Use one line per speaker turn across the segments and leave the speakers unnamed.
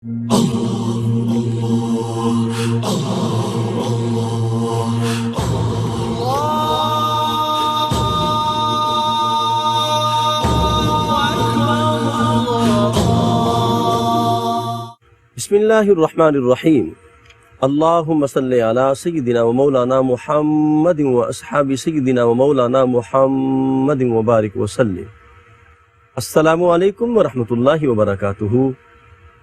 بسم اللہ الرحمن الرحیم اللہم صلی علی سیدنا و مولانا محمد و اصحاب سیدنا و مولانا محمد و بارک وسلم۔ السلام علیکم ورحمۃ اللہ وبرکاتہ۔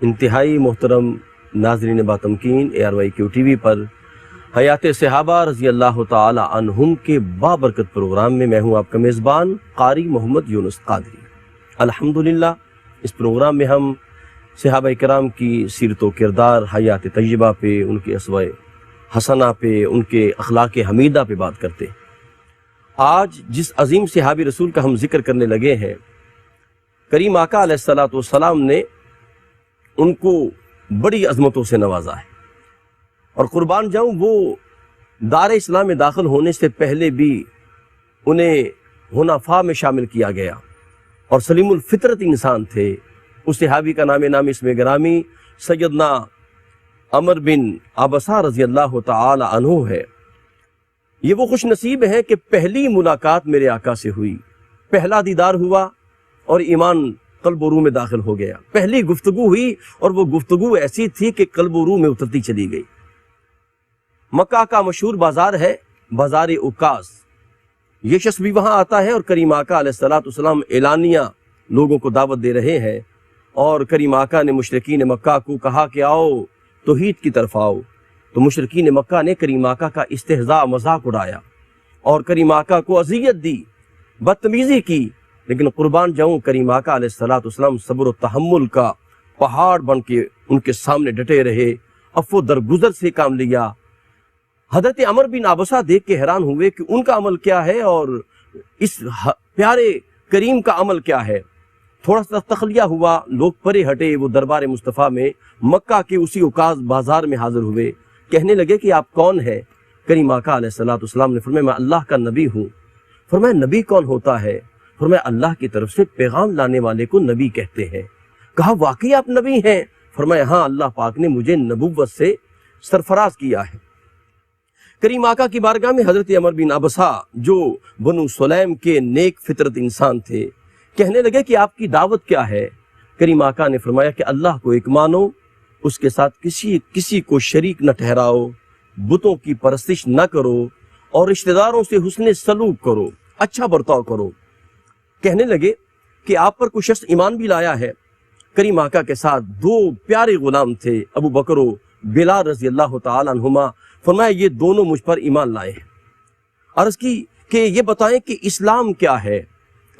انتہائی محترم ناظرین باتمکین ARYQ TV پر حیات صحابہ رضی اللہ تعالی عنہم کے بابرکت پروگرام میں ہوں آپ کا میزبان قاری محمد یونس قادری۔ الحمدللہ اس پروگرام میں ہم صحابہ کرام کی سیرت و کردار، حیات طیبہ پہ، ان کے اسوہ حسنہ پہ، ان کے اخلاق حمیدہ پہ بات کرتے ہیں۔ آج جس عظیم صحابی رسول کا ہم ذکر کرنے لگے ہیں، کریم آقا علیہ السلام نے ان کو بڑی عظمتوں سے نوازا ہے، اور قربان جاؤں وہ دار اسلام میں داخل ہونے سے پہلے بھی انہیں حنفاء میں شامل کیا گیا، اور سلیم الفطرت انسان تھے۔ اس صحابی کا نام اسم گرامی سیدنا عمر بن عبسہ رضی اللہ تعالی عنہ ہے۔ یہ وہ خوش نصیب ہیں کہ پہلی ملاقات میرے آقا سے ہوئی، پہلا دیدار ہوا اور ایمان قلب و روح میں داخل ہو گیا۔ پہلی گفتگو ہوئی اور وہ گفتگو ایسی تھی کہ قلب و روح میں اترتی چلی گئی۔ مکہ کا مشہور بازار ہے بازار عکاظ، یہ شخص بھی وہاں آتا ہے، اور کریم آقا علیہ السلام اعلانیہ لوگوں کو دعوت دے رہے ہیں، اور کریم آقا نے مشرکین مکہ کو کہا کہ آؤ توحید کی طرف آؤ، تو مشرکین مکہ نے کریم آقا کا استہزاء مذاق اڑایا اور کریم آقا کو اذیت دی، بدتمیزی کی، لیکن قربان جاؤں کریم آقا علیہ السلام صبر و تحمل کا پہاڑ بن کے ان کے سامنے ڈٹے رہے، عفو درگزر سے کام لیا۔ حضرت عمر بن عبسہ دیکھ کے حیران ہوئے کہ ان کا عمل کیا ہے اور اس پیارے کریم کا عمل کیا ہے۔ تھوڑا سا تخلیہ ہوا، لوگ پرے ہٹے، وہ دربار مصطفیٰ میں مکہ کے اسی عکاظ بازار میں حاضر ہوئے۔ کہنے لگے کہ آپ کون ہیں؟ کریم آقا علیہ السلام نے فرمایا میں اللہ کا نبی ہوں۔ فرمایا نبی کون ہوتا ہے؟ فرمایا اللہ کی طرف سے پیغام لانے والے کو نبی کہتے ہیں۔ کہا واقعی آپ نبی ہیں؟ فرمایا ہاں، اللہ پاک نے مجھے نبوت سے سرفراز کیا ہے۔ کریم آقا کی بارگاہ میں حضرت عمر بن عبسہ جو بنو سلیم کے نیک فطرت انسان تھے، کہنے لگے کہ آپ کی دعوت کیا ہے؟ کریم آقا نے فرمایا کہ اللہ کو ایک مانو، اس کے ساتھ کسی کو شریک نہ ٹھہراؤ، بتوں کی پرستش نہ کرو، اور رشتہ داروں سے حسن سلوک کرو، اچھا برتاؤ کرو۔ کہنے لگے کہ آپ پر کوئی شخص ایمان بھی لایا ہے؟ کریم آقا کے ساتھ دو پیارے غلام تھے، ابو بکر و بلال رضی اللہ تعالی عنہما۔ فرمایا یہ دونوں مجھ پر ایمان لائے ہیں۔ عرض کی کہ یہ بتائیں کہ اسلام کیا ہے؟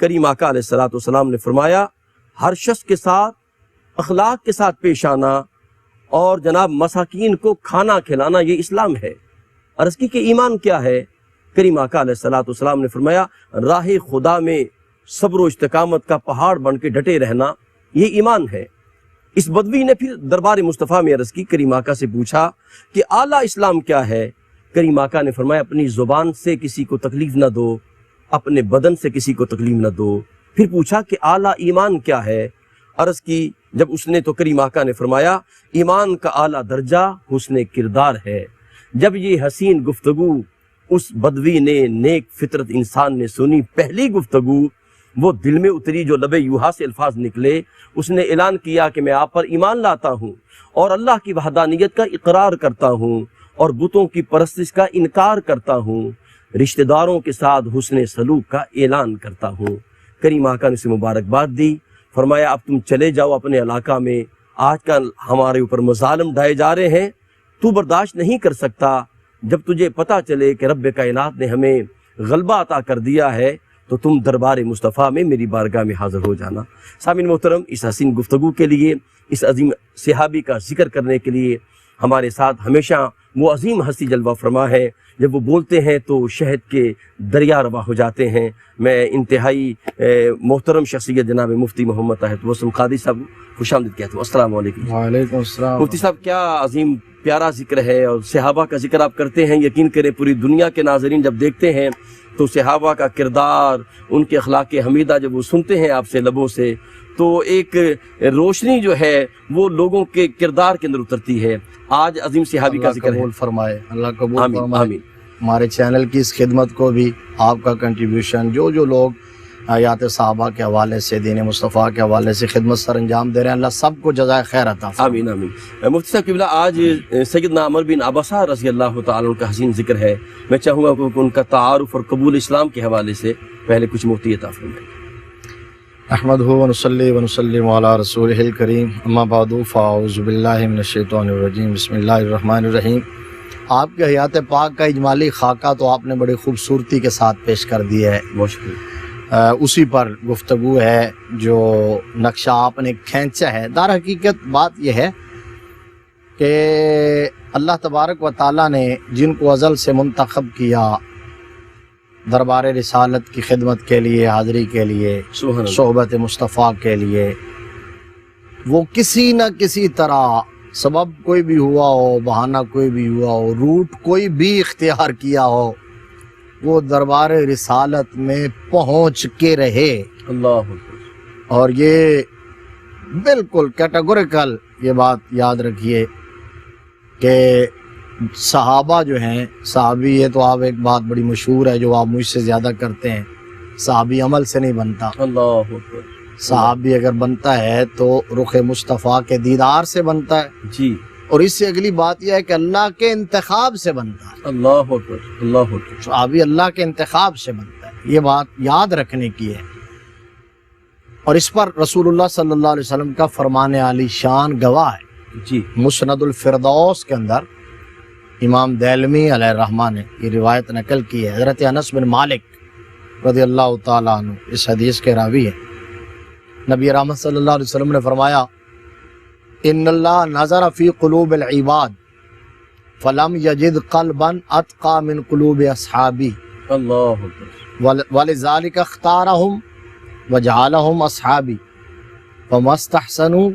کریم آقا علیہ السلام نے فرمایا ہر شخص کے ساتھ اخلاق کے ساتھ پیش آنا اور جناب مساکین کو کھانا کھلانا، یہ اسلام ہے۔ عرض کی کہ ایمان کیا ہے؟ کریم آقا علیہ السلام نے فرمایا راہ خدا میں صبر و استقامت کا پہاڑ بن کے ڈٹے رہنا، یہ ایمان ہے۔ اس بدوی نے پھر دربار مصطفیٰ میں عرض کی، کریم آقا سے پوچھا کہ اعلیٰ اسلام کیا ہے؟ کریم آقا نے فرمایا اپنی زبان سے کسی کو تکلیف نہ دو، اپنے بدن سے کسی کو تکلیف نہ دو۔ پھر پوچھا کہ اعلیٰ ایمان کیا ہے؟ عرض کی جب اس نے تو کریم آقا نے فرمایا ایمان کا اعلیٰ درجہ حسن کردار ہے۔ جب یہ حسین گفتگو اس بدوی نے، نیک فطرت انسان نے سنی، پہلی گفتگو وہ دل میں اتری، جو لب یوحا سے الفاظ نکلے، اس نے اعلان کیا کہ میں آپ پر ایمان لاتا ہوں اور اللہ کی وحدانیت کا اقرار کرتا ہوں اور بتوں کی پرستش کا انکار کرتا ہوں، رشتہ داروں کے ساتھ حسن سلوک کا اعلان کرتا ہوں۔ کریم آقا نے اسے مبارکباد دی، فرمایا اب تم چلے جاؤ اپنے علاقہ میں، آج کل ہمارے اوپر مظالم ڈھائے جا رہے ہیں، تو برداشت نہیں کر سکتا۔ جب تجھے پتہ چلے کہ رب کائنات نے ہمیں غلبہ عطا کر دیا ہے تو تم دربار مصطفیٰ میں میری بارگاہ میں حاضر ہو جانا۔ سامعین محترم، اس حسین گفتگو کے لیے، اس عظیم صحابی کا ذکر کرنے کے لیے ہمارے ساتھ ہمیشہ وہ عظیم ہستی جلوہ فرما ہے، جب وہ بولتے ہیں تو شہد کے دریا روا ہو جاتے ہیں۔ میں انتہائی محترم شخصیت جناب مفتی محمد طاہر توسم قادری صاحب خوش آمدید کہتا ہوں۔ السلام علیکم۔
وعلیکم السلام۔
مفتی صاحب کیا عظیم پیارا ذکر ہے، اور صحابہ کا ذکر آپ کرتے ہیں، یقین کریں پوری دنیا کے ناظرین جب دیکھتے ہیں تو صحابہ کا کردار، ان کے اخلاق حمیدہ جب وہ سنتے ہیں آپ سے لبوں سے، تو ایک روشنی جو ہے وہ لوگوں کے کردار کے اندر اترتی ہے۔ آج عظیم صحابی کا ذکر ہے۔
قبول فرمائے، اللہ قبول
آمین
فرمائے۔
آمین۔
ہمارے چینل کی اس خدمت کو بھی آپ کا کنٹریبیوشن، جو لوگ آیات صحابہ کے حوالے سے، دین مصطفیٰ کے حوالے سے خدمت سر انجام دے رہے ہیں، اللہ سب کو جزائے خیر عطا فرمائے۔
آمین آمین۔ مفتی صاحب قبلہ، آج سیدنا عمر بن عبسہ رضی اللہ تعالیٰ عنہ کا حسین ذکر ہے۔ میں چاہوں گا کہ ان کا تعارف اور قبول اسلام کے حوالے سے پہلے کچھ مفتی عطا فرمائیں۔
احمدہ ونصلی ونسلم علی رسولہ الکریم، اما بعد فاعوذ باللہ من الشیطان الرجیم، بسم اللہ الرحمن الرحیم۔ آپ کے حیات پاک کا اجمالی خاکہ تو آپ نے بڑی خوبصورتی کے ساتھ پیش کر دیا ہے،
بہت شکریہ۔
اسی پر گفتگو ہے جو نقشہ آپ نے کھینچا ہے۔ در حقیقت بات یہ ہے کہ اللہ تبارک و تعالیٰ نے جن کو ازل سے منتخب کیا دربار رسالت کی خدمت کے لیے، حاضری کے لیے،
سبحان اللہ۔
صحبت مصطفیٰ کے لیے، وہ کسی نہ کسی طرح سبب کوئی بھی ہوا ہو، بہانہ کوئی بھی ہوا ہو، روٹ کوئی بھی اختیار کیا ہو، وہ دربار رسالت میں پہنچ کے رہے۔
اللہ اکبر۔
اور یہ بالکل کیٹیگوریکل یہ بات یاد رکھیے کہ صحابہ جو ہیں، صحابی، یہ تو آپ ایک بات بڑی مشہور ہے جو آپ مجھ سے زیادہ کرتے ہیں، صحابی عمل سے نہیں بنتا،
اللہ اکبر۔
صحابی اگر بنتا ہے تو رخ مصطفیٰ کے دیدار سے بنتا ہے،
جی،
اور اس سے اگلی بات یہ ہے کہ اللہ کے انتخاب سے بنتا ہے۔
اللہ اکبر اللہ اکبر۔
صحابی اللہ کے انتخاب سے بنتا ہے، یہ بات یاد رکھنے کی ہے۔ اور اس پر رسول اللہ صلی اللہ علیہ وسلم کا فرمان عالی شان گواہ ہے۔
جی،
مسند الفردوس کے اندر امام دیلمی علیہ الرحمہ نے یہ روایت نقل کی ہے، حضرت انس بن مالک رضی اللہ تعالیٰ عنہ اس حدیث کے راوی ہیں۔ نبی رحمت صلی اللہ علیہ وسلم نے فرمایا، ان اللہ نظر فی قلوب العباد فلم یجد قلبا اتقى من قلوب اصحابی
اللہ اکبر۔
ولذلك اختارهم وجعلهم اصحابی فما استحسنوا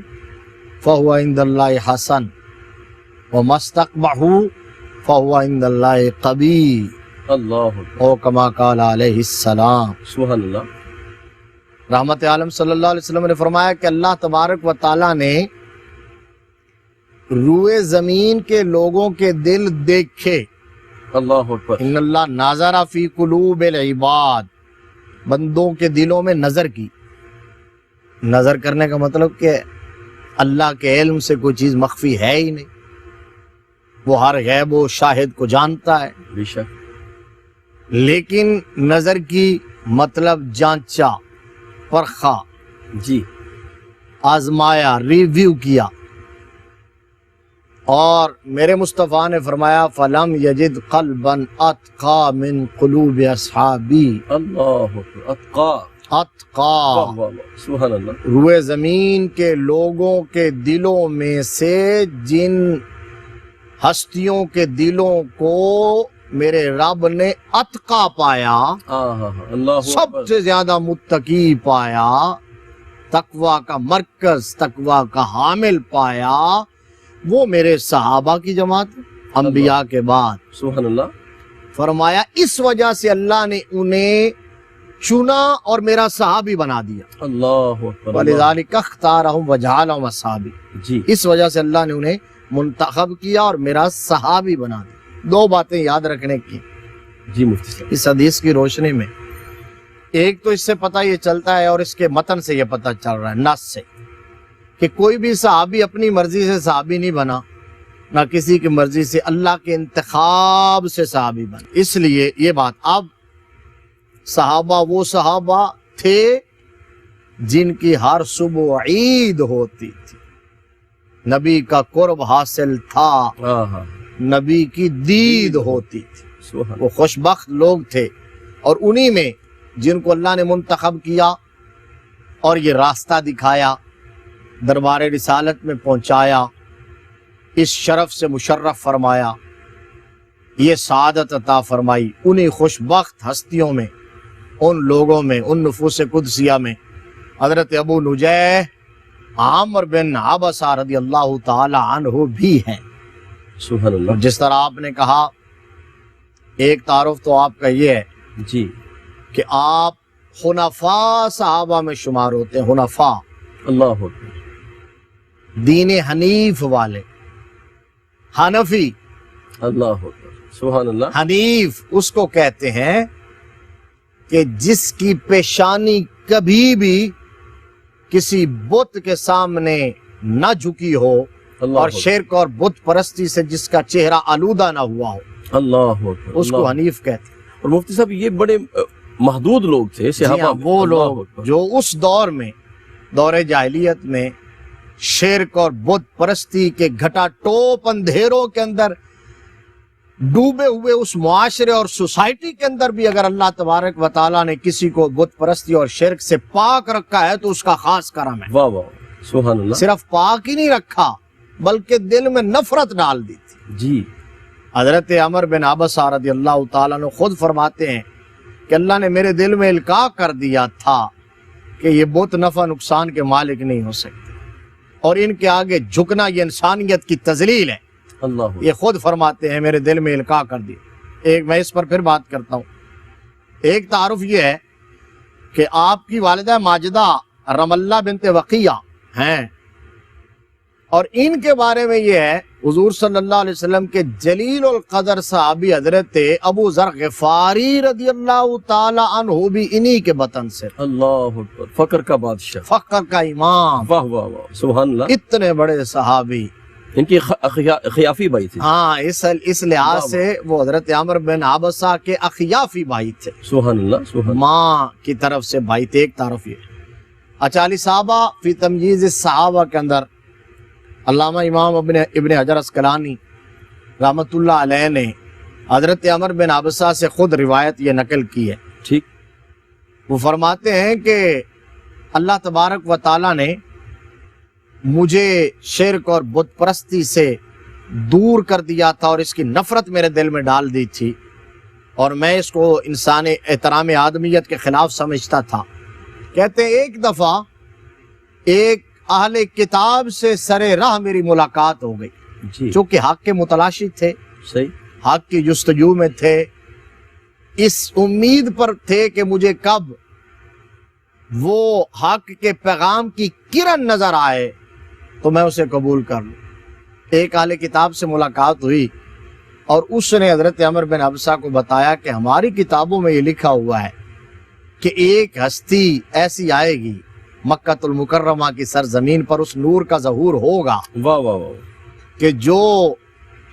فهو عند الله حسن وما استقبحوا فهو عند الله قبیح،
اللہ اکبر۔
او کما قال علیہ السلام۔
سبحان اللہ۔
رحمت عالم صلی اللہ علیہ وسلم نے فرمایا کہ اللہ تبارک و تعالیٰ نے روئے زمین کے لوگوں کے دل دیکھے۔
اللہ اکبر۔
ان اللہ ناظر فی قلوب العباد، بندوں کے دلوں میں نظر کی۔ نظر کرنے کا مطلب کہ اللہ کے علم سے کوئی چیز مخفی ہے ہی نہیں، وہ ہر غیب و شاہد کو جانتا ہے،
بے شک۔
لیکن نظر کی مطلب جانچا، پرخا،
جی،
آزمایا، ریویو کیا۔ اور میرے مصطفیٰ نے فرمایا فلم یجد قلبا اتقى من قلوب اصحابی،
اللہ اکبر۔ اتقا،
اتقى،
سبحان اللہ۔
روئے زمین کے لوگوں کے دلوں میں سے جن ہستیوں کے دلوں کو میرے رب نے اتقا پایا،
اللہ
سب
اکبر۔
سے زیادہ متقی پایا، تقوی کا مرکز، تقوی کا حامل پایا، وہ میرے صحابہ کی جماعت، انبیاء کے بعد۔
سبحان اللہ۔
فرمایا اس وجہ سے اللہ نے انہیں چنا اور میرا صحابی بنا دیا۔
اللہ اکبر۔
وَلِذَلِكَ اخْتَارَهُمْ وَجَعَلَهُمْ أَصْحَابِي،
جی،
اس وجہ سے اللہ نے انہیں منتخب کیا اور میرا صحابی بنا دیا۔ دو باتیں یاد رکھنے کی
جی مفتی صاحب۔
اس حدیث کی روشنی میں، ایک تو اس سے پتہ یہ چلتا ہے اور اس کے متن سے یہ پتہ چل رہا ہے، نص سے، کہ کوئی بھی صحابی اپنی مرضی سے صحابی نہیں بنا، نہ کسی کی مرضی سے، اللہ کے انتخاب سے صحابی بنا۔ اس لیے یہ بات، اب صحابہ وہ صحابہ تھے جن کی ہر صبح عید ہوتی تھی، نبی کا قرب حاصل تھا، نبی کی دید ہوتی تھی،
سبحان
وہ خوش بخت لوگ تھے، اور انہی میں جن کو اللہ نے منتخب کیا اور یہ راستہ دکھایا، دربار رسالت میں پہنچایا، اس شرف سے مشرف فرمایا، یہ سعادت عطا فرمائی، انہی خوش بخت ہستیوں میں، ان لوگوں میں، ان نفوس قدسیہ میں حضرت ابو نجیح عامر بن عبسہ رضی اللہ تعالی عنہ بھی ہیں۔
سبحان
اور
اللہ۔
جس طرح آپ نے کہا، ایک تعارف تو آپ کا یہ ہے
جی،
کہ آپ حنفاء صحابہ میں شمار ہوتے ہیں. حنفاء
اللہ اکبر،
دین حنیف والے. حنفی،
اللہ اکبر، سبحان اللہ.
حنیف اس کو کہتے ہیں کہ جس کی پیشانی کبھی بھی کسی بت کے سامنے نہ جھکی ہو
اللہ
اور
اکبر،
شرک اور بت پرستی سے جس کا چہرہ آلودہ نہ ہوا ہو،
اللہ اکبر،
اس کو
اللہ.
حنیف کہتے ہیں.
اور مفتی صاحب یہ بڑے محدود لوگ تھے
جی
صحابہ
ہاں،
میں.
وہ
اللہ
لوگ
اکبر.
جو اس دور میں، دور جاہلیت میں، شرک اور بت پرستی کے گھٹا ٹوپ اندھیروں کے اندر ڈوبے ہوئے اس معاشرے اور سوسائٹی کے اندر بھی اگر اللہ تبارک و تعالیٰ نے کسی کو بت پرستی اور شرک سے پاک رکھا ہے تو اس کا خاص کرم ہے.
واہ واہ، سبحان اللہ.
صرف پاک ہی نہیں رکھا بلکہ دل میں نفرت ڈال دی تھی.
جی
حضرت عمر بن عبسہ رضی اللہ تعالیٰ نے خود فرماتے ہیں کہ اللہ نے میرے دل میں القاء کر دیا تھا کہ یہ بت نفع نقصان کے مالک نہیں ہو سکتے اور ان کے آگے جھکنا یہ انسانیت کی تذلیل ہے.
اللہ اکبر.
یہ خود فرماتے ہیں میرے دل میں القاء کر دی. ایک میں اس پر پھر بات کرتا ہوں. ایک تعارف یہ ہے کہ آپ کی والدہ ماجدہ رملہ بنت وقیہ ہیں اور ان کے بارے میں یہ ہے حضور صلی اللہ علیہ وسلم کے جلیل القدر صحابی حضرت ابو ذر غفاری رضی اللہ تعالی عنہ بھی انہی کے بطن سے،
اللہ اکبر، فقر کا بادشاہ.
فقر کا امام،
واہ واہ واہ، سبحان اللہ.
اتنے بڑے صحابی.
ان کی خیافی بھائی تھی.
ہاں، اس لحاظ سے وہ حضرت عمر بن عبسہ کے اخیافی بھائی تھے،
سبحان اللہ، سبحان اللہ.
ماں کی طرف سے بھائی تھے. ایک طرف یہ. اچھا، علی صحابہ فی تمجیز الصحابہ کے اندر علامہ امام ابن حجر عسقلانی رحمۃ اللہ علیہ نے حضرت عمر بن عبسہ سے خود روایت یہ نقل کی ہے.
ٹھیک.
وہ فرماتے ہیں کہ اللہ تبارک و تعالیٰ نے مجھے شرک اور بت پرستی سے دور کر دیا تھا اور اس کی نفرت میرے دل میں ڈال دی تھی اور میں اس کو انسان احترام آدمیت کے خلاف سمجھتا تھا. کہتے ہیں ایک دفعہ ایک اہل کتاب سے سرے راہ میری ملاقات ہو گئی،
جی
چونکہ حق کے متلاشی تھے،
صحیح.
حق کی جستجو میں تھے، اس امید پر تھے کہ مجھے کب وہ حق کے پیغام کی کرن نظر آئے تو میں اسے قبول کر لوں. ایک اہل کتاب سے ملاقات ہوئی اور اس نے حضرت عمر بن عبسہ کو بتایا کہ ہماری کتابوں میں یہ لکھا ہوا ہے کہ ایک ہستی ایسی آئے گی مکہ المکرمہ کی سرزمین پر، اس نور کا ظہور ہوگا
واہ واہ واہ.
کہ جو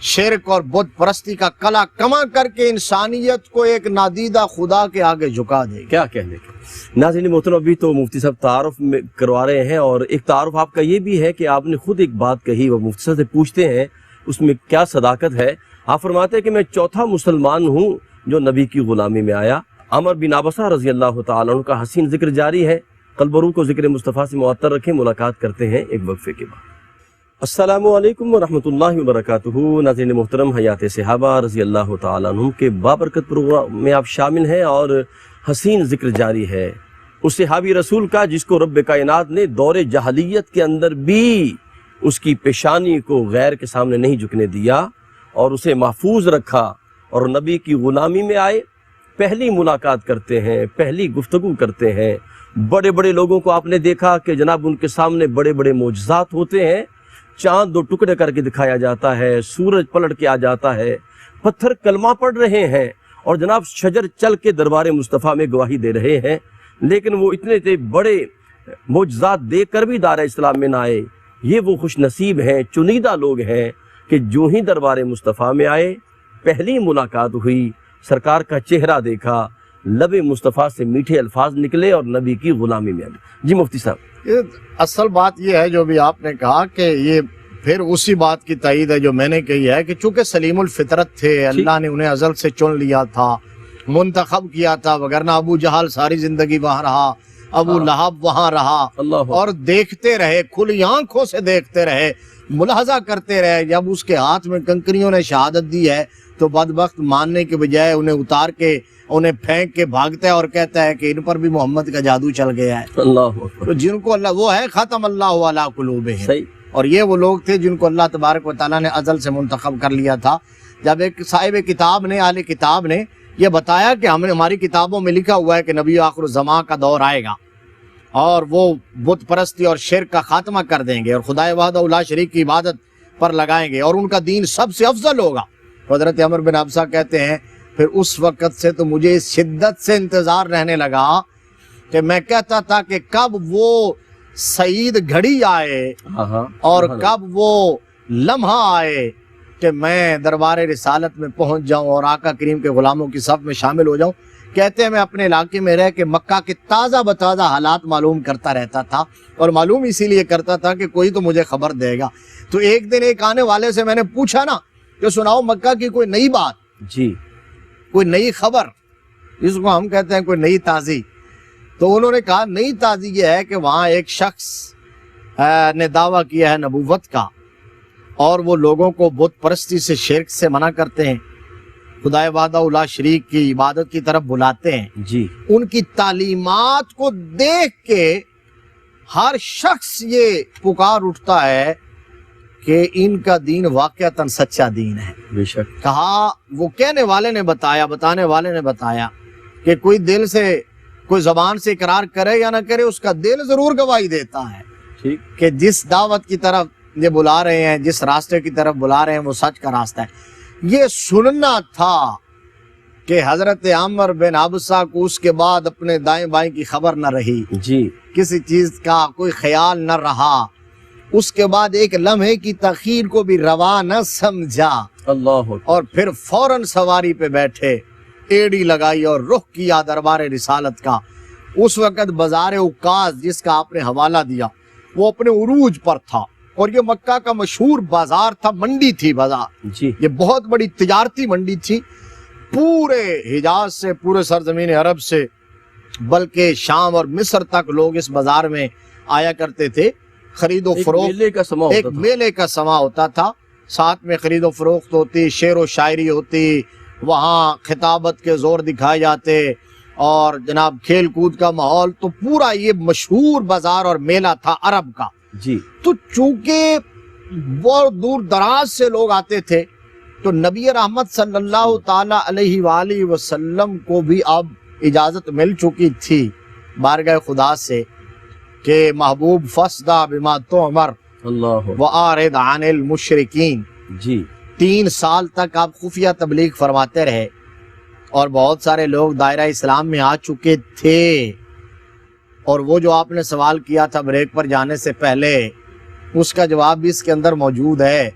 شرک اور بت پرستی کا کلا کما کر کے انسانیت کو ایک نادیدہ خدا کے آگے جھکا دے گی.
کیا کہنے کا. ناظرین محترم، ابھی تو مفتی صاحب تعارف میں کروا رہے ہیں اور ایک تعارف آپ کا یہ بھی ہے کہ آپ نے خود ایک بات کہی، وہ مفتی صاحب سے پوچھتے ہیں اس میں کیا صداقت ہے. آپ فرماتے ہیں کہ میں چوتھا مسلمان ہوں جو نبی کی غلامی میں آیا. عمر بن عبسہ رضی اللہ تعالیٰ عنہ کا حسین ذکر جاری ہے. قلب و روح کو ذکر مصطفیٰ سے معطر رکھیں. ملاقات کرتے ہیں ایک وقفے کے بعد. السلام علیکم ورحمۃ اللہ وبرکاتہ. ناظرین محترم، حیات صحابہ رضی اللہ تعالیٰ عنہ کے بابرکت پروگرام میں آپ شامل ہیں اور حسین ذکر جاری ہے اس صحابی رسول کا جس کو رب کائنات نے دور جاہلیت کے اندر بھی اس کی پیشانی کو غیر کے سامنے نہیں جھکنے دیا اور اسے محفوظ رکھا اور نبی کی غلامی میں آئے. پہلی ملاقات کرتے ہیں، پہلی گفتگو کرتے ہیں. بڑے بڑے لوگوں کو آپ نے دیکھا کہ جناب ان کے سامنے بڑے بڑے معجزات ہوتے ہیں. چاند دو ٹکڑے کر کے دکھایا جاتا ہے، سورج پلٹ کے آ جاتا ہے، پتھر کلمہ پڑھ رہے ہیں اور جناب شجر چل کے دربار مصطفیٰ میں گواہی دے رہے ہیں. لیکن وہ اتنے بڑے معجزات دیکھ کر بھی دار اسلام میں نہ آئے. یہ وہ خوش نصیب ہیں، چنیدہ لوگ ہیں کہ جو ہی دربار مصطفیٰ میں آئے، پہلی ملاقات ہوئی، سرکار کا چہرہ دیکھا، لب مصطفیٰ سے میٹھے الفاظ نکلے اور نبی کی غلامی میں آئے. جی مفتی صاحب،
اصل بات یہ ہے جو بھی آپ نے کہا کہ یہ پھر اسی بات کی تائید ہے جو میں نے کہی ہے کہ چونکہ سلیم الفطرت تھے، اللہ نے انہیں ازل سے چن لیا تھا، منتخب کیا تھا، وگرنہ ابو جہل ساری زندگی وہاں رہا، ابو لہب وہاں رہا
اللہ
اور دیکھتے رہے، کھلی آنکھوں سے دیکھتے رہے، ملاحظہ کرتے رہے. جب اس کے ہاتھ میں کنکریوں نے شہادت دی ہے تو بدبخت ماننے کے بجائے انہیں اتار کے انہیں پھینک کے بھاگتا ہے اور کہتا ہے کہ ان پر بھی محمد کا جادو چل گیا ہے.
اللہ اکبر.
تو جن کو اللہ، وہ ہے ختم اللہ علی قلوبہم،
صحیح.
اور یہ وہ لوگ تھے جن کو اللہ تبارک و تعالیٰ نے ازل سے منتخب کر لیا تھا. جب ایک صاحب کتاب نے، اہل کتاب نے یہ بتایا کہ ہماری کتابوں میں لکھا ہوا ہے کہ نبی آخر الزمان کا دور آئے گا اور وہ بت پرستی اور شرک کا خاتمہ کر دیں گے اور خدائے وحدہ لا شریک کی عبادت پر لگائیں گے اور ان کا دین سب سے افضل ہوگا. حضرت عمر بن ابسہ کہتے ہیں پھر اس وقت سے تو مجھے اس شدت سے انتظار رہنے لگا کہ میں کہتا تھا کہ کب وہ سعید گھڑی آئے اور کب وہ لمحہ آئے کہ میں دربار رسالت میں پہنچ جاؤں اور آقا کریم کے غلاموں کی صف میں شامل ہو جاؤں. کہتے ہیں میں اپنے علاقے میں رہ کے مکہ کے تازہ بتازہ حالات معلوم کرتا رہتا تھا اور معلوم اسی لیے کرتا تھا کہ کوئی تو مجھے خبر دے گا. تو ایک دن ایک آنے والے سے میں نے پوچھا نا کہ سناؤ مکہ کی کوئی نئی بات,
جی
کوئی نئی خبر, اس کو ہم کہتے ہیں کوئی نئی تازی. تو انہوں نے کہا نئی تازی یہ ہے کہ وہاں ایک شخص نے دعویٰ کیا ہے نبوت کا اور وہ لوگوں کو بت پرستی سے شرک سے منع کرتے ہیں, خدائے وحدہ لا شریک کی عبادت کی طرف بلاتے ہیں.
جی
ان کی تعلیمات کو دیکھ کے ہر شخص یہ پکار اٹھتا ہے کہ ان کا دین واقعتاً سچا دین ہے.
بے شک.
کہا وہ کہنے والے نے بتایا, بتانے والے نے بتایا کہ کوئی دل سے, کوئی زبان سے اقرار کرے یا نہ کرے, اس کا دل ضرور گواہی دیتا ہے
ٹھیک
کہ جس دعوت کی طرف یہ بلا رہے ہیں, جس راستے کی طرف بلا رہے ہیں وہ سچ کا راستہ ہے. یہ سننا تھا کہ حضرت عمر بن ابسہ کو اس کے بعد اپنے دائیں بائیں کی خبر نہ رہی,
جی
کسی چیز کا کوئی خیال نہ رہا. اس کے بعد ایک لمحے کی تاخیر کو بھی روا نہ سمجھا
اللہ
اور پھر فوراً سواری پہ بیٹھے, ایڑی لگائی اور رخ کیا دربار رسالت کا. اس وقت بازار عکاظ جس کا آپ نے حوالہ دیا وہ اپنے عروج پر تھا اور یہ مکہ کا مشہور بازار تھا, منڈی تھی بازار.
جی
یہ بہت بڑی تجارتی منڈی تھی, پورے حجاز سے, پورے سرزمین عرب سے, بلکہ شام اور مصر تک لوگ اس بازار میں آیا کرتے تھے. خرید و فروخت ایک میلے کا سما ہوتا تھا, ساتھ میں خرید و فروخت ہوتی, شعر و شاعری ہوتی, وہاں خطابت کے زور دکھائے جاتے اور جناب کھیل کود کا ماحول. تو پورا یہ مشہور بازار اور میلہ تھا عرب کا.
جی
تو چونکہ بہت دور دراز سے لوگ آتے تھے تو نبی رحمت صلی اللہ تعالی علیہ وآلہ وسلم کو بھی اب اجازت مل چکی تھی بارگاہ خدا سے کہ محبوب فصدع بما تؤمر
اللہ
وأعرض عن المشرکین.
جی
3 سال تک آپ خفیہ تبلیغ فرماتے رہے اور بہت سارے لوگ دائرہ اسلام میں آ چکے تھے. اور وہ جو آپ نے سوال کیا تھا بریک پر جانے سے پہلے, اس کا جواب بھی اس کے اندر موجود ہے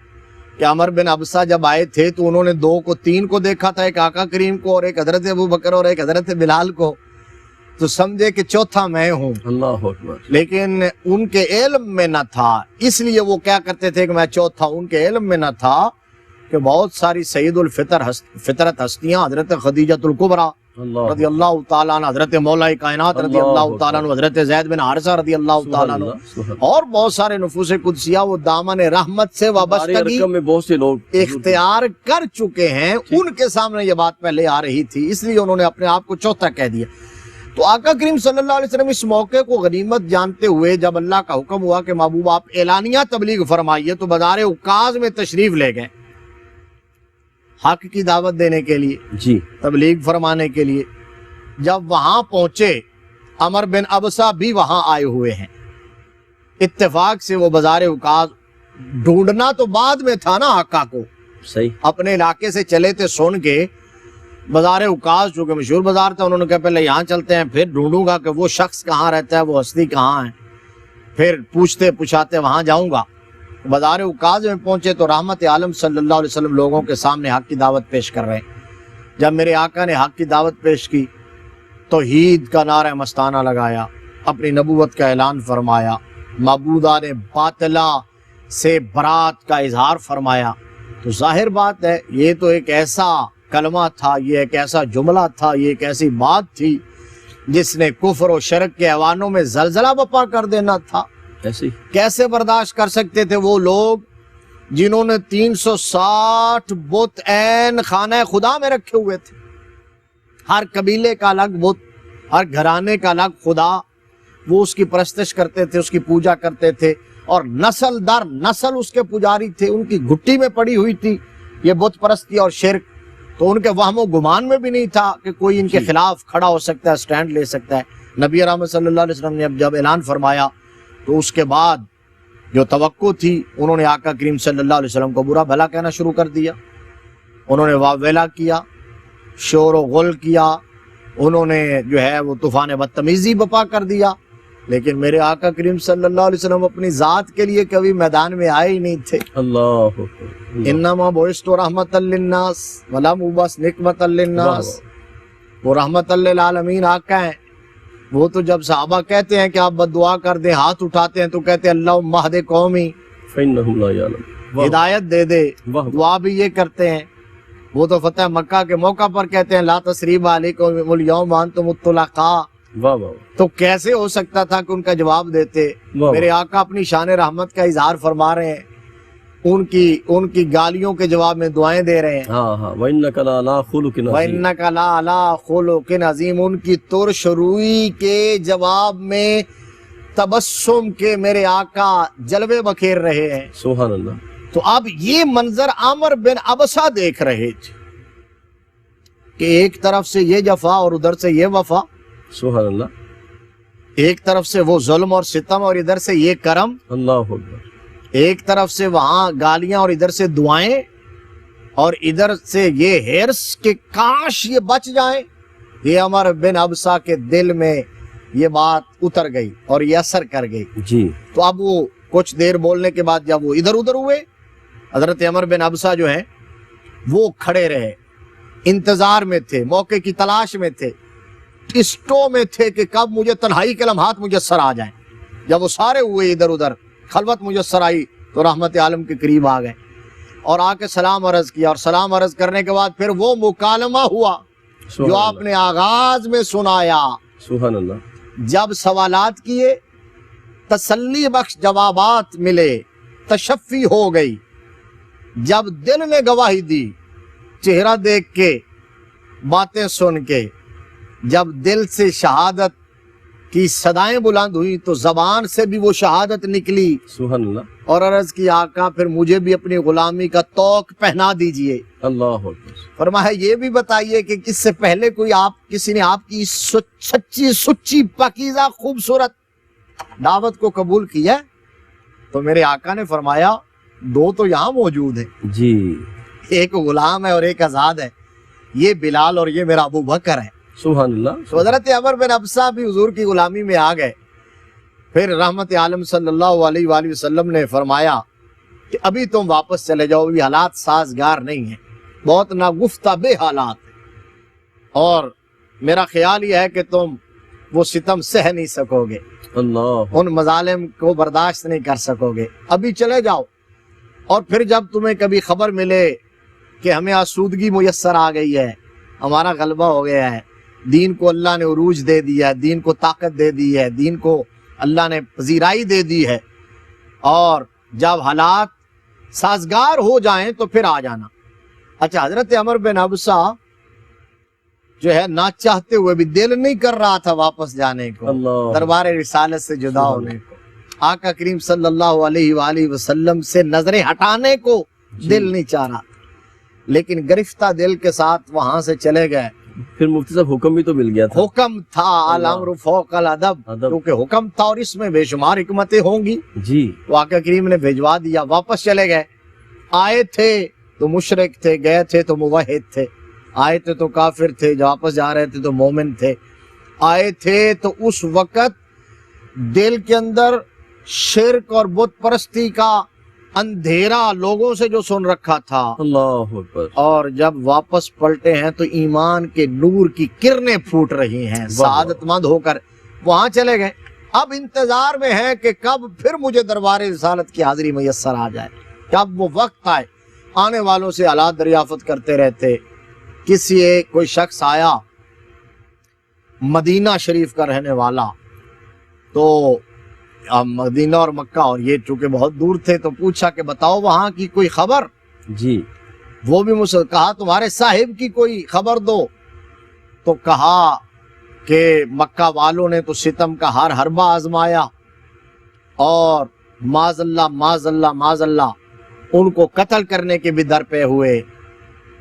کہ عمر بن ابسہ جب آئے تھے تو انہوں نے 2 کو 3 کو دیکھا تھا, ایک آقا کریم کو اور ایک حضرت ابو بکر اور ایک حضرت بلال کو, تو سمجھے کہ چوتھا میں ہوں.
اللہ اکبر.
لیکن ان کے علم میں نہ تھا, اس لیے وہ کیا کرتے تھے کہ میں چوتھا. ان کے علم میں نہ تھا کہ بہت ساری سید فطرت ہستیاں, حضرت خدیجۃ الکبریٰ رضی اللہ تعالیٰ عنہ, حضرت مولا کائنات رضی اللہ تعالیٰ عنہ, حضرت زید بن حارثہ رضی اللہ تعالیٰ عنہ, اور بہت سارے نفوس قدسیہ وہ دامن رحمت سے وابستگی
میں بہت سے لوگ
اختیار کر چکے ہیں. ان کے سامنے یہ بات پہلے آ رہی تھی, اس لیے انہوں نے اپنے آپ کو چوتھا کہہ دیا. تو آقا کریم صلی اللہ علیہ وسلم اس موقع کو غنیمت جانتے ہوئے جب اللہ کا حکم ہوا کہ محبوب آپ اعلانیہ تبلیغ فرمائیے, تو بازار عکاظ میں تشریف لے گئے حق کی دعوت دینے کے لیے,
جی
تبلیغ فرمانے کے لیے. جب وہاں پہنچے, عمر بن ابسہ بھی وہاں آئے ہوئے ہیں. اتفاق سے وہ بازار عکاظ ڈھونڈنا تو بعد میں تھا نا آقا کو,
صحیح,
اپنے علاقے سے چلے تھے سن کے. بازار عکاظ چونکہ مشہور بازار تھا, انہوں نے کہا پہلے یہاں چلتے ہیں, پھر ڈھونڈوں گا کہ وہ شخص کہاں رہتا ہے, وہ ہستی کہاں ہے, پھر پوچھتے پوچھاتے وہاں جاؤں گا. بازار عکاظ میں پہنچے تو رحمت عالم صلی اللہ علیہ وسلم لوگوں کے سامنے حق کی دعوت پیش کر رہے ہیں. جب میرے آقا نے حق کی دعوت پیش کی, توحید کا نعرہ مستانہ لگایا, اپنی نبوت کا اعلان فرمایا, معبودان باطلہ سے برات کا اظہار فرمایا, تو ظاہر بات ہے یہ تو ایک ایسا کلمہ تھا, یہ ایک ایسا جملہ تھا, یہ ایک ایسی بات تھی جس نے کفر و شرک کے ایوانوں میں زلزلہ بپا کر دینا تھا. کیسے برداشت کر سکتے تھے وہ لوگ جنہوں نے 360 بت عین خانہ خدا میں رکھے ہوئے تھے, ہر قبیلے کا الگ بت, ہر گھرانے کا الگ خدا, وہ اس کی پرستش کرتے تھے, اس کی پوجا کرتے تھے, اور نسل در نسل اس کے پجاری تھے, ان کی گھٹی میں پڑی ہوئی تھی یہ بت پرستی اور شرک. تو ان کے وہم و گمان میں بھی نہیں تھا کہ کوئی ان کے خلاف کھڑا ہو سکتا ہے، سٹینڈ لے سکتا ہے۔ نبی رحمت صلی اللہ علیہ وسلم نے جب اعلان فرمایا تو اس کے بعد جو توقع تھی انہوں نے آقا کریم صلی اللہ علیہ وسلم کو برا بھلا کہنا شروع کر دیا، انہوں نے واویلا کیا، شور و غل کیا، انہوں نے جو ہے وہ طوفان بدتمیزی بپا کر دیا، لیکن میرے آقا کریم صلی اللہ علیہ وسلم اپنی ذات کے لیے کبھی میدان میں آئے ہی نہیں تھے۔
اللہ اکبر۔
انما بعثت رحمت للناس ولم ابعث نقمۃ للناس، وہ رحمت للعالمین آقا ہیں۔ وہ تو جب صحابہ کہتے ہیں کہ آپ بد دعا کر دیں، ہاتھ اٹھاتے ہیں تو کہتے ہیں اللہم اہد قومی،
فإنہم لا یعلمون۔
ہدایت دے دے۔
واہ۔
دعا بھی یہ کرتے ہیں۔ وہ تو فتح مکہ کے موقع پر کہتے ہیں لا تثریب علیکم اليوم وانتم الطلقاء،
واہ واہ۔
تو کیسے ہو سکتا تھا کہ ان کا جواب دیتے؟
واہ۔
میرے آقا اپنی شان رحمت کا اظہار فرما رہے ہیں، ان کی گالیوں کے جواب میں دعائیں دے رہے ہیں۔
ہاں ہاں، وَإِنَّكَ لَعَلَىٰ خُلُقٍ عَظِيمٍ۔
وَإِنَّكَ لَعَلَىٰ خُلُقٍ عَظِيمٍ، ان کی ترش روئی کے جواب میں تبسم کے میرے آقا جلوے بکھیر رہے ہیں۔
سبحان اللہ۔
تو اب یہ منظر عامر بن ابسا دیکھ رہے تھے کہ ایک طرف سے یہ جفا اور ادھر سے یہ وفا،
سبحان اللہ۔
ایک طرف سے وہ ظلم اور ستم اور ادھر سے یہ کرم،
اللہ اکبر۔
ایک طرف سے وہاں گالیاں اور ادھر سے دعائیں، اور ادھر سے یہ ہرس کہ کاش یہ بچ جائیں۔ یہ عمر بن ابسا کے دل میں یہ بات اتر گئی اور یہ اثر کر گئی۔
جی۔
تو اب وہ کچھ دیر بولنے کے بعد جب وہ ادھر ادھر ہوئے، حضرت عمر بن ابسا جو ہیں وہ کھڑے رہے، انتظار میں تھے، موقع کی تلاش میں تھے، اسٹو میں تھے کہ کب مجھے تنہائی کے لمحات میسر آ جائیں۔ جب وہ سارے ہوئے ادھر ادھر، خلوت میسر آئی تو رحمت عالم کے قریب آ گئے اور آ کے سلام عرض کیا، اور سلام عرض کرنے کے بعد پھر وہ مکالمہ ہوا جو آپ نے آغاز میں سنایا۔
سبحان اللہ۔
جب سوالات کیے، تسلی بخش جوابات ملے، تشفی ہو گئی۔ جب دل نے گواہی دی، چہرہ دیکھ کے، باتیں سن کے، جب دل سے شہادت کی صدائیں بلند ہوئی تو زبان سے بھی وہ شہادت نکلی
سبحان اللہ۔
اور عرض کی آقا پھر مجھے بھی اپنی غلامی کا توق پہنا دیجئے۔
اللہ اکبر۔
فرمایا یہ بھی بتائیے کہ اس سے پہلے کسی نے آپ کی سچی سچی پاکیزہ خوبصورت دعوت کو قبول کیا؟ تو میرے آقا نے فرمایا دو تو یہاں موجود ہیں،
جی۔
ایک غلام ہے اور ایک آزاد ہے، یہ بلال اور یہ میرا ابو بکر ہے۔
سبحان اللہ۔
تو حضرت عمر بن ابسا بھی حضور کی غلامی میں آ گئے۔ پھر رحمت عالم صلی اللہ علیہ وآلہ وسلم نے فرمایا کہ ابھی تم واپس چلے جاؤ، ابھی حالات سازگار نہیں ہیں، بہت ناگفتہ بے حالات ہیں، اور میرا خیال یہ ہے کہ تم وہ ستم سہ نہیں سکو گے،
اللہ۔
ان مظالم کو برداشت نہیں کر سکو گے، ابھی چلے جاؤ۔ اور پھر جب تمہیں کبھی خبر ملے کہ ہمیں آسودگی میسر آ گئی ہے، ہمارا غلبہ ہو گیا ہے، دین کو اللہ نے عروج دے دیا ہے، دین کو طاقت دے دی ہے، دین کو اللہ نے پذیرائی دے دی ہے، اور جب حالات سازگار ہو جائیں تو پھر آ جانا۔ اچھا، حضرت عمر بن ابسا جو ہے نہ چاہتے ہوئے بھی دل نہیں کر رہا تھا واپس جانے کو،
اللہ۔
دربار رسالت سے جدا ہونے کو، آقا کریم صلی اللہ علیہ وآلہ وسلم سے نظریں ہٹانے کو دل نہیں چاہ رہا، لیکن گرفتہ دل کے ساتھ وہاں سے چلے گئے۔
پھر مفتی صاحب حکم بھی تو مل گیا تھا۔
حکم تھا، الامر فوق الادب، کیونکہ حکم تھا اور اس میں بے شمار حکمتیں ہوں گی۔
جی۔
تو آقا کریم نے بھیجوا دیا، واپس چلے گئے۔ آئے تھے تو مشرک تھے، گئے تھے تو موحد تھے، آئے تھے تو کافر تھے، جو واپس جا رہے تھے تو مومن تھے۔ آئے تھے تو اس وقت دل کے اندر شرک اور بت پرستی کا اندھیرا لوگوں سے جو سن رکھا تھا،
اللہ اکبر۔
اور جب واپس پلٹے ہیں تو ایمان کے نور کی کرنیں پھوٹ رہی ہیں، سعادت مند ہو کر وہاں چلے گئے۔ اب انتظار میں ہے کہ کب پھر مجھے دربار رسالت کی حاضری میسر آ جائے، کب وہ وقت آئے۔ آنے والوں سے حالات دریافت کرتے رہتے۔ کوئی شخص آیا مدینہ شریف کا رہنے والا، تو مدینہ اور مکہ اور یہ چونکہ بہت دور تھے، تو پوچھا کہ بتاؤ وہاں کی کوئی خبر۔
جی۔
وہ بھی مجھ سے کہا تمہارے صاحب کی کوئی خبر دو۔ تو کہا کہ مکہ والوں نے تو ستم کا ہر حربہ آزمایا، اور معاذ اللہ معاذ اللہ معاذ اللہ ان کو قتل کرنے کے بھی در پہ ہوئے،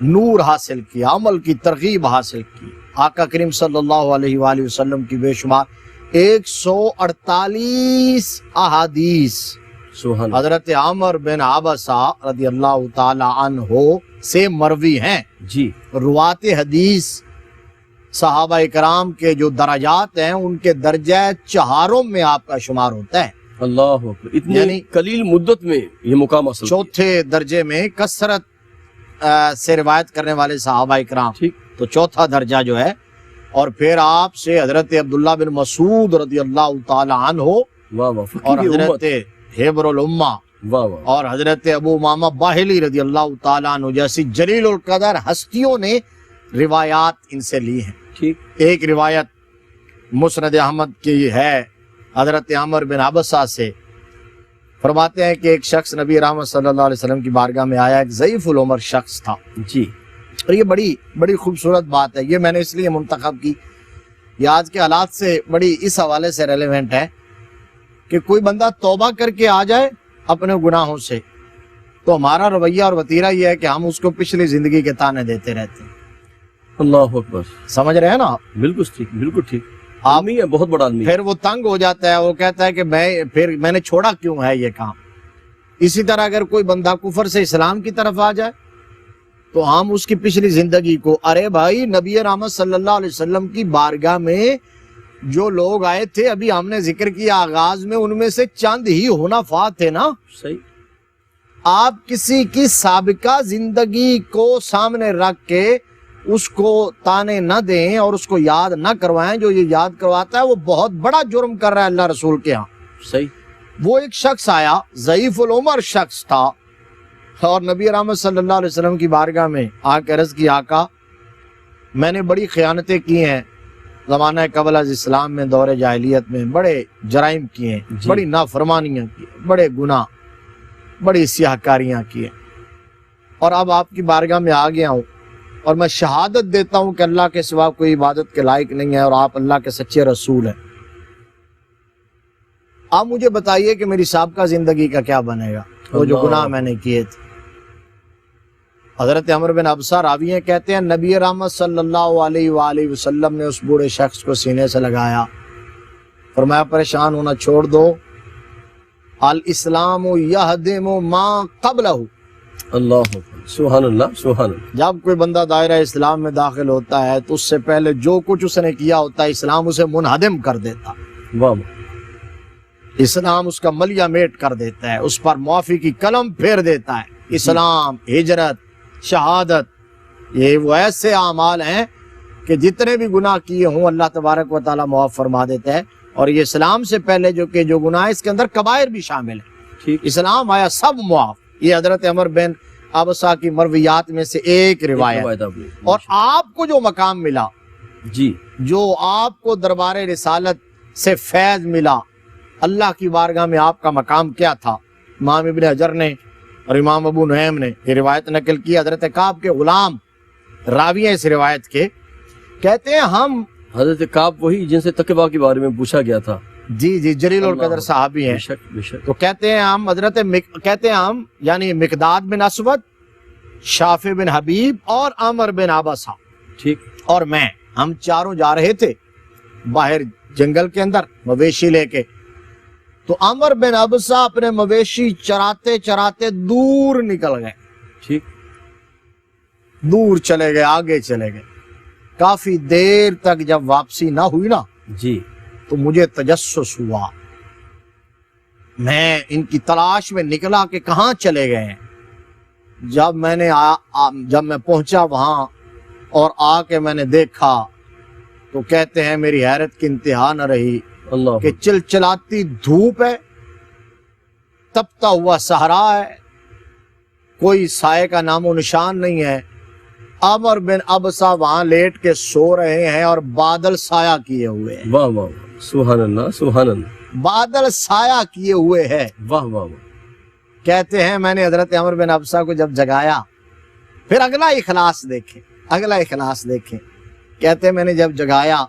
نور حاصل کیا، عمل کی ترغیب حاصل کی۔ آقا کریم صلی اللہ علیہ وآلہ وسلم کی بے شمار 148 احادیث
سبحان
حضرت عمر بن عبسہ رضی اللہ تعالی عنہ سے مروی ہیں۔
جی
روات حدیث صحابہ کرام کے جو درجات ہیں ان کے درجہ چہاروں میں آپ کا شمار ہوتا ہے۔
اللہ اکبر، اتنی
یعنی
قلیل مدت میں یہ مقام حاصل کیا۔
چوتھے درجے میں کثرت سے روایت کرنے والے صحابہ کرام،
ٹھیک،
تو چوتھا درجہ جو ہے، اور پھر آپ سے حضرت عبداللہ بن مسعود رضی اللہ تعالی عنہ
واہ واہ،
اور
فقیر
حضرت
امت،
حبر الامہ
واہ واہ،
اور حضرت ابو امامہ باہلی رضی اللہ تعالی عنہ جیسی جلیل القدر ہستیوں نے روایات ان سے لی ہیں۔
ٹھیک،
ایک روایت مسند احمد کی ہے حضرت عمر بن عبسہ سے، فرماتے ہیں کہ ایک شخص نبی رحمت صلی اللہ علیہ وسلم کی بارگاہ میں آیا، ایک ضعیف العمر شخص تھا،
جی
اور یہ بڑی خوبصورت بات ہے، یہ میں نے اس لیے منتخب کی، یہ آج کے حالات سے بڑی اس حوالے سے ریلیونٹ ہے کہ کوئی بندہ توبہ کر کے آ جائے اپنے گناہوں سے، تو ہمارا رویہ اور وتیرہ یہ ہے کہ ہم اس کو پچھلی زندگی کے تانے دیتے رہتے ہیں۔
اللہ اکبر،
سمجھ رہے ہیں نا؟
بالکل ٹھیک، بالکل ٹھیک،
آپ
عالمی ہے، بہت بڑا عالمی ہے۔
پھر وہ تنگ ہو جاتا ہے، وہ کہتا ہے کہ میں نے چھوڑا کیوں ہے یہ کام۔ اسی طرح اگر کوئی بندہ کفر سے اسلام کی طرف آ جائے تو ہم اس کی پچھلی زندگی کو، ارے بھائی نبی رحمت صلی اللہ علیہ وسلم کی بارگاہ میں جو لوگ آئے تھے، ابھی ہم نے ذکر کیا آغاز میں، ان میں سے چند ہی حنفاء تھے نا۔
صحیح،
آپ کسی کی سابقہ زندگی کو سامنے رکھ کے اس کو تانے نہ دیں اور اس کو یاد نہ کروائیں، جو یہ یاد کرواتا ہے وہ بہت بڑا جرم کر رہا ہے اللہ رسول کے ہاں۔
صحیح،
وہ ایک شخص آیا، ضعیف العمر شخص تھا، اور نبی رحمت صلی اللہ علیہ وسلم کی بارگاہ میں آ کے عرض کی، آقا میں نے بڑی خیانتیں کی ہیں زمانہ قبل از اسلام میں، دور جاہلیت میں بڑے جرائم کیے ہیں،
جی۔
بڑی نافرمانیاں کی ہیں، بڑے گناہ، بڑی سیاہ کاریاں کی ہیں، اور اب آپ کی بارگاہ میں آ گیا ہوں اور میں شہادت دیتا ہوں کہ اللہ کے سوا کوئی عبادت کے لائق نہیں ہے اور آپ اللہ کے سچے رسول ہیں۔ آپ مجھے بتائیے کہ میری سابقہ زندگی کا کیا بنے گا، وہ جو
اللہ
گناہ میں نے کیے تھے۔ حضرت عمر بن عبسہ راوی ہیں، کہتے ہیں نبی رحمت صلی اللہ علیہ وآلہ وسلم نے اس بوڑھے شخص کو سینے سے لگایا، فرمایا پریشان ہونا چھوڑ دو، الاسلام یہدم ما قبلہ۔
اللہ اکبر، سبحان اللہ، سبحان اللہ،
جب کوئی بندہ دائرہ اسلام میں داخل ہوتا ہے تو اس سے پہلے جو کچھ اس نے کیا ہوتا ہے اسلام اسے منہدم کر دیتا،
واہ واہ،
اسلام اس کا ملیہ میٹ کر دیتا ہے، اس پر معافی کی قلم پھیر دیتا ہے۔ اسلام، ہجرت، شہادت، یہ وہ ایسے اعمال ہیں کہ جتنے بھی گناہ کیے ہوں اللہ تبارک و تعالیٰ معاف فرما دیتا ہے، اور یہ اسلام سے پہلے جو گناہ ہے اس کے اندر کبائر بھی شامل ہیں،
ٹھیک،
اسلام آیا سب معاف۔ یہ حضرت عمر بن عبسہ کی مرویات میں سے ایک روایت،
روایت آپ نے،
اور آپ کو جو مقام ملا،
جی
جو آپ کو دربار رسالت سے فیض ملا، اللہ کی بارگاہ میں آپ کا مقام کیا تھا؟ امام ابن حجر نے اور امام ابو نعیم نے یہ روایت نقل کی، حضرت کعب کے غلام راوی ہیں اس روایت کے، کہتے ہیں ہم،
حضرت کعب وہی جن سے تقویٰ کے بارے میں پوچھا گیا تھا،
جی جلیل القدر صحابی ہیں،
بے شک بے شک،
تو کہتے ہیں ہم یعنی مقداد بن اسود، شافع بن حبیب اور عمر بن عبسہ
ٹھیک،
اور میں، ہم چاروں جا رہے تھے باہر جنگل کے اندر مویشی لے کے، تو عمر بن عبسہ اپنے مویشی چراتے چراتے دور نکل گئے،
ٹھیک،
دور چلے گئے، آگے چلے گئے، کافی دیر تک جب واپسی نہ ہوئی نا
جی،
تو مجھے تجسس ہوا، میں ان کی تلاش میں نکلا کہ کہاں چلے گئے ہیں۔ جب میں پہنچا وہاں اور آ کے میں نے دیکھا تو کہتے ہیں میری حیرت کی انتہا نہ رہی
اللہ
کہ چلچلاتی دھوپ ہے، تپتا ہوا صحرا ہے، کوئی سائے کا نام و نشان نہیں ہے، عمر بن عبسہ وہاں لیٹ کے سو رہے ہیں اور بادل سایہ کیے ہوئے ہیں،
واہ واہ، سبحان اللہ، سبحان اللہ،
بادل سایہ کیے ہوئے ہیں۔
واہ واہ واہ،
کہتے ہیں میں نے حضرت عمر بن عبسہ کو جب جگایا، پھر اگلا اخلاص دیکھیں، کہتے ہیں میں نے جب جگایا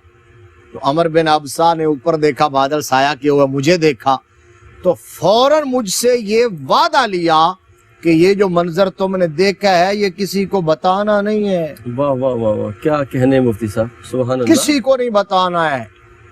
تو عمر بن عبسہ نے اوپر دیکھا، بادل سایہ کیے ہوا، مجھے دیکھا تو فوراً مجھ سے یہ وعدہ لیا کہ یہ جو منظر تم نے دیکھا ہے یہ کسی کو بتانا نہیں ہے،
واہ واہ واہ واہ، کیا کہنے ہیں مفتی صاحب، سبحان اللہ.
کسی کو نہیں بتانا ہے،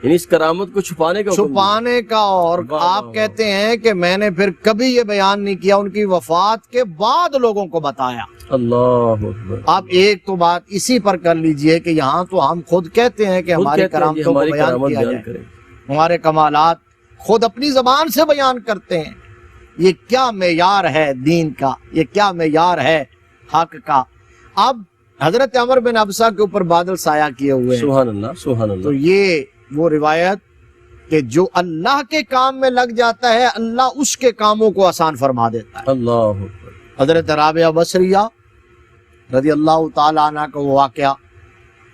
یعنی اس کرامت کو چھپانے کا حکم دیا.
چھپانے کا. اور
واہ واہ
آپ
واہ.
کہتے ہیں کہ میں نے پھر کبھی یہ بیان نہیں کیا، ان کی وفات کے بعد لوگوں کو بتایا.
اللہ اکبر.
آپ ایک تو بات اسی پر کر لیجئے کہ یہاں تو ہم خود کہتے ہیں کہ
خود
ہماری
کہتے ہیں کہ
کرامتوں کو
ہماری
بیان
کرامت
کیا
بیان
جائے،
کریں.
ہمارے کمالات خود اپنی زبان سے بیان کرتے ہیں. یہ کیا معیار ہے دین کا، یہ کیا معیار ہے حق کا. اب حضرت عمر بن ابسہ کے اوپر بادل سایہ کیے ہوئے ہیں.
سبحان اللہ سبحان
تو
اللہ.
یہ وہ روایت کہ جو اللہ کے کام میں لگ جاتا ہے اللہ اس کے کاموں کو آسان فرما دیتا ہے.
اللہ اکبر.
حضرت رابعہ بصریہ رضی اللہ تعالیٰ عنہ کا وہ واقعہ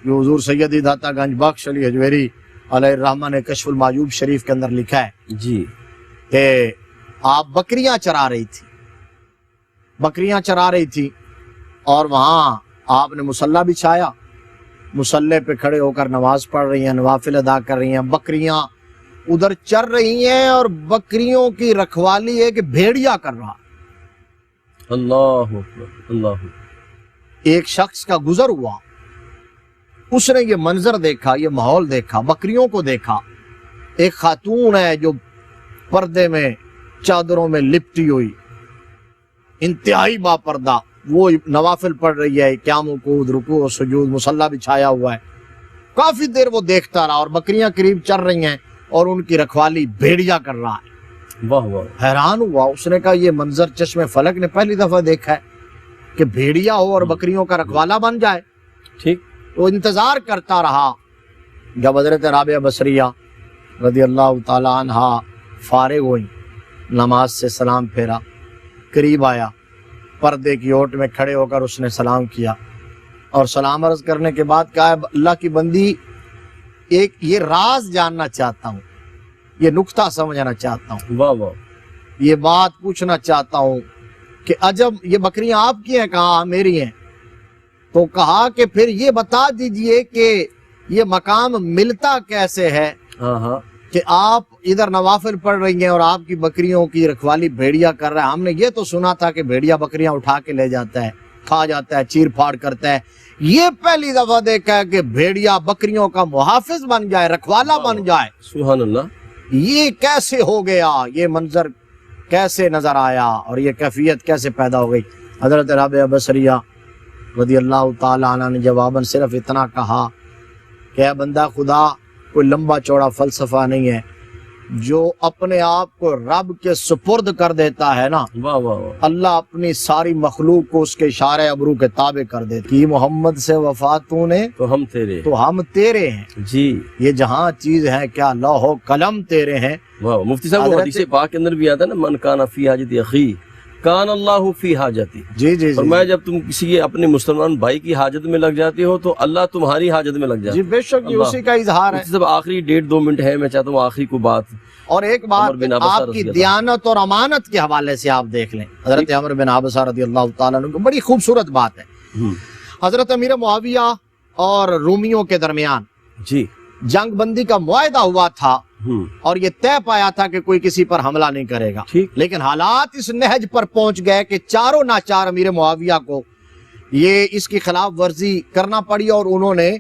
جو حضور سیدی داتا گنج بخش علی حجویری علیہ الرحمہ نے کشف المعیوب شریف کے اندر لکھا ہے
جی.
کہ آپ بکریاں چرا رہی تھی اور وہاں آپ نے مصلی بچھایا، مصلی پہ کھڑے ہو کر نماز پڑھ رہی ہیں، نوافل ادا کر رہی ہیں. بکریاں ادھر چر رہی ہیں اور بکریوں کی رکھوالی ایک بھیڑیا کر رہا.
اللہ اکبر اللہ اکبر.
ایک شخص کا گزر ہوا، اس نے یہ منظر دیکھا، یہ ماحول دیکھا، بکریوں کو دیکھا. ایک خاتون ہے جو پردے میں چادروں میں لپٹی ہوئی، انتہائی با پردہ، وہ نوافل پڑھ رہی ہے، قیام وقود رکوع و سجود، مصلی بچھایا ہوا ہے. کافی دیر وہ دیکھتا رہا اور بکریاں قریب چر رہی ہیں اور ان کی رکھوالی بھیڑیا کر رہا ہے.
واہ واہ.
حیران ہوا، اس نے کہا یہ منظر چشم فلک نے پہلی دفعہ دیکھا ہے کہ بھیڑیا ہو اور بکریوں کا رکھوالا بن جائے.
ٹھیک.
وہ انتظار کرتا رہا. جب حضرت رابعہ بصریہ رضی اللہ تعالی عنہ فارغ ہوئی، نماز سے سلام پھیرا، قریب آیا، پردے کی اوٹ میں کھڑے ہو کر اس نے سلام کیا اور سلام عرض کرنے کے بعد کہا اللہ کی بندی، ایک یہ راز جاننا چاہتا ہوں، یہ نکتہ سمجھنا چاہتا ہوں،
واہ واہ.
یہ بات پوچھنا چاہتا ہوں کہ عجب یہ بکریاں آپ کی ہیں؟ کہا میری ہیں. تو کہا کہ پھر یہ بتا دیجئے کہ یہ مقام ملتا کیسے ہے
ہاں ہاں.
کہ آپ ادھر نوافل پڑھ رہی ہیں اور آپ کی بکریوں کی رکھوالی بھیڑیا کر رہا ہے. ہم نے یہ تو سنا تھا کہ بھیڑیا بکریاں اٹھا کے لے جاتا ہے، کھا جاتا ہے، چیر پھاڑ کرتا ہے. یہ پہلی دفعہ دیکھا ہے کہ بھیڑیا بکریوں کا محافظ بن جائے، رکھوالا بن جائے.
سبحان اللہ.
یہ کیسے ہو گیا؟ یہ منظر کیسے نظر آیا اور یہ کیفیت کیسے پیدا ہو گئی؟ حضرت رابعہ بصریہ رضی اللہ تعالی عنہ نے جواباً صرف اتنا کہا کہ اے بندہ خدا، کوئی لمبا چوڑا فلسفہ نہیں ہے. جو اپنے آپ کو رب کے سپرد کر دیتا ہے نا،
واہ واہ واہ.
اللہ اپنی ساری مخلوق کو اس کے اشارے ابرو کے تابع کر دیتی. کہ محمد سے وفات تو نے
تو ہم تیرے.
تو ہم تیرے ہیں.
جی.
یہ جہاں چیز ہے کیا لوح و قلم تیرے ہیں.
واہ. مفتی صاحب وہ حدیث پاک کے اندر بھی آتا ہے نا، من کان فی حاجت اخی کان اللہ فی حاجتی.
جی جی
اور میں جب تم کسی اپنے مسلمان بھائی کی حاجت میں لگ جاتے ہو تو اللہ تمہاری حاجت میں لگ جاتا
جی
ہے.
بے شک یہ اسی کا اظہار ہے.
سب آخری 1.5-2 منٹ ہے، میں چاہتا ہوں آخری کو بات.
اور ایک بات
عمر بن عبسہ
آپ
رضی
کی
اللہ.
دیانت اور امانت کے حوالے سے آپ دیکھ لیں. حضرت عمر بن عبسہ رضی اللہ تعالیٰ عنہ کو بڑی خوبصورت بات ہے. حضرت امیر معاویہ اور رومیوں کے درمیان
جی
جنگ بندی کا معاہدہ ہوا تھا اور یہ طے پایا تھا کہ کوئی کسی پر حملہ نہیں کرے گا. لیکن حالات اس نہج پر پہنچ گئے کہ چاروں ناچار امیر معاویہ کو یہ اس کی خلاف ورزی کرنا پڑی اور انہوں نے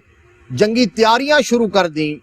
جنگی تیاریاں شروع کر دیں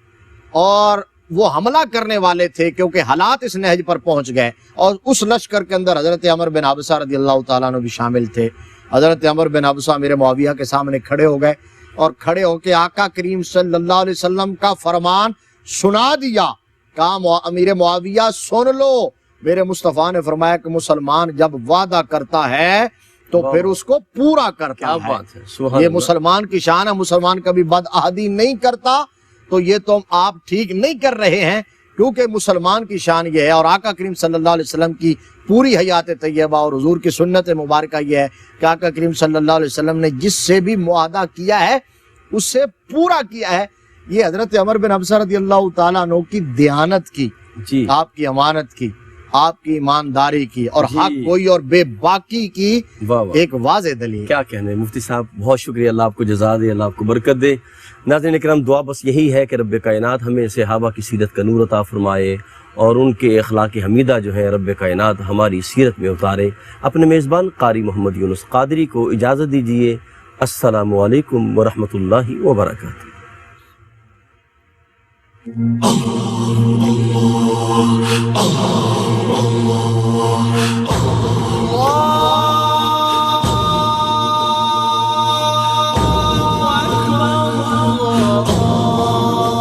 اور وہ حملہ کرنے والے تھے کیونکہ حالات اس نہج پر پہنچ گئے. اور اس لشکر کے اندر حضرت عمر بن عبسہ رضی اللہ تعالیٰ عنہ بھی شامل تھے. حضرت عمر بن عبسہ امیر معاویہ کے سامنے کھڑے ہو گئے اور کھڑے ہو کے آقا کریم صلی اللہ علیہ وسلم کا فرمان سنا دیا. کہا امیر معاویہ سن لو، میرے مصطفیٰ نے فرمایا کہ مسلمان جب وعدہ کرتا ہے تو پھر اس کو پورا کرتا ہے. یہ مسلمان کی شان ہے، مسلمان کبھی بدعہدی نہیں کرتا. تو یہ تم آپ ٹھیک نہیں کر رہے ہیں کیونکہ مسلمان کی شان یہ ہے. اور آقا کریم صلی اللہ علیہ وسلم کی پوری حیات طیبہ اور حضور کی سنت مبارکہ یہ ہے کہ آقا کریم صلی اللہ علیہ وسلم نے جس سے بھی معاہدہ کیا ہے اس سے پورا کیا ہے. یہ حضرت عمر بن عبسہ رضی اللہ تعالیٰ عنہ کی دیانت کی،
جی،
آپ کی امانت کی، آپ کی ایمانداری کی اور حق گوئی اور بے باکی کی ایک واضح دلیل.
کیا کہنے مفتی صاحب، بہت شکریہ. اللہ آپ کو جزا دے، اللہ آپ کو برکت دے. ناظرین کرام، دعا بس یہی ہے کہ رب کائنات ہمیں صحابہ کی سیرت کا نور عطا فرمائے اور ان کے اخلاق حمیدہ جو ہے رب کائنات ہماری سیرت میں اتارے۔ اپنے میزبان قاری محمد یونس قادری کو اجازت دیجیے۔ السلام علیکم ورحمۃ اللہ وبرکاتہ۔